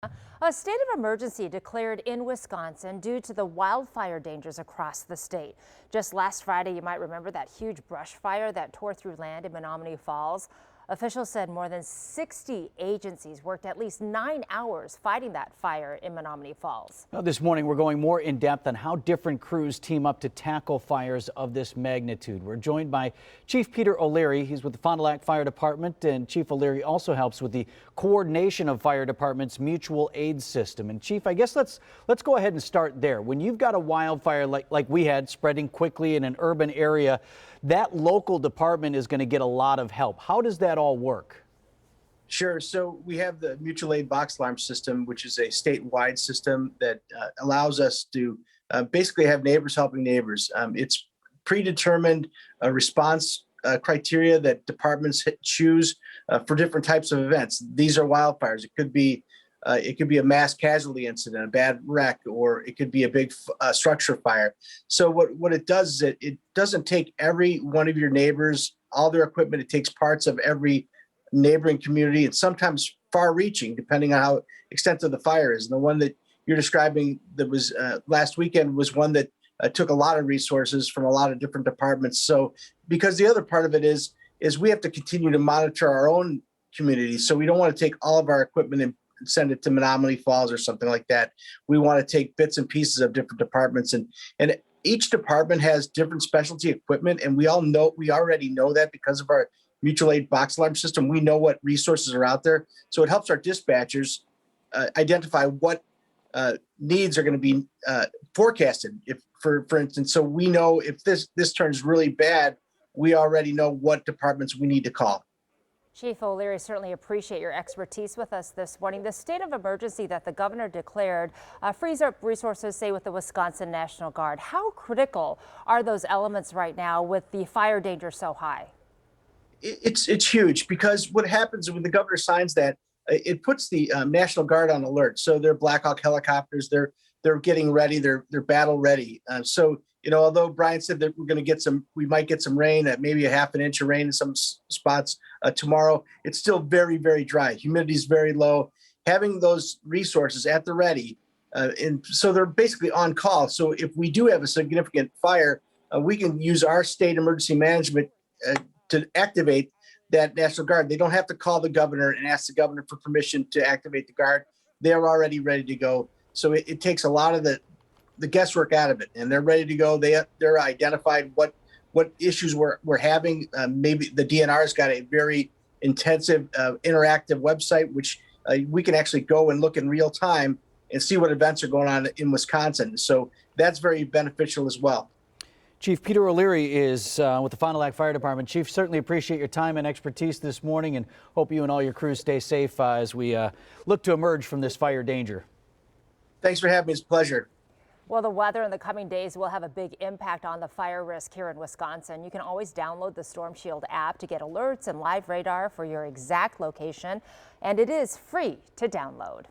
A state of emergency declared in Wisconsin due to the wildfire dangers across the state. Just last Friday, you might remember that huge brush fire that tore through land in Menominee Falls. Officials said more than 60 agencies worked at least 9 hours fighting that fire in Menominee Falls. Well, this morning, we're going more in depth on how different crews team up to tackle fires of this magnitude. We're joined by Chief Peter O'Leary. He's with the Fond du Lac Fire Department, and Chief O'Leary also helps with the coordination of fire departments' mutual aid system. And Chief, I guess let's go ahead and start there. When you've got a wildfire like we had spreading quickly in an urban area, that local department is going to get a lot of help. How does that all work? Sure. So we have the mutual aid box alarm system, which is a statewide system that allows us to basically have neighbors helping neighbors. It's predetermined response criteria that departments choose for different types of events. These are wildfires. It could be a mass casualty incident, a bad wreck, or it could be a big structure fire. So what it does is it doesn't take every one of your neighbors, all their equipment. It takes parts of every neighboring community, and sometimes far-reaching, depending on how extensive the fire is. And the one that you're describing that was last weekend was one that took a lot of resources from a lot of different departments. So because the other part of it is we have to continue to monitor our own community. So we don't want to take all of our equipment and send it to Menominee Falls or something like that. We want to take bits and pieces of different departments, and each department has different specialty equipment, and we already know that because of our mutual aid box alarm system. We know what resources are out there, so it helps our dispatchers identify what needs are going to be forecasted. If, for instance, so we know if this turns really bad, we already know what departments we need to call. Chief O'Leary, certainly appreciate your expertise with us this morning. The state of emergency that the governor declared frees up resources, say, with the Wisconsin National Guard. How critical are those elements right now with the fire danger so high? It's huge, because what happens when the governor signs that, it puts the National Guard on alert. So they're Black Hawk helicopters. They're getting ready. They're battle ready. So although Brian said that we might get some rain, maybe a half an inch of rain in some spots tomorrow, it's still very, very dry. Humidity is very low. Having those resources at the ready, and so they're basically on call. So if we do have a significant fire, we can use our state emergency management to activate that National Guard. They don't have to call the governor and ask the governor for permission to activate the Guard. They're already ready to go. So it takes a lot of the guesswork out of it, and they're ready to go. They're identified what issues we're having. Maybe the DNR's got a very intensive interactive website, which we can actually go and look in real time and see what events are going on in Wisconsin. So that's very beneficial as well. Chief Peter O'Leary is with the Fond du Lac Fire Department. Chief, certainly appreciate your time and expertise this morning, and hope you and all your crews stay safe as we look to emerge from this fire danger. Thanks for having me. It's a pleasure. Well, the weather in the coming days will have a big impact on the fire risk here in Wisconsin. You can always download the Storm Shield app to get alerts and live radar for your exact location, and it is free to download.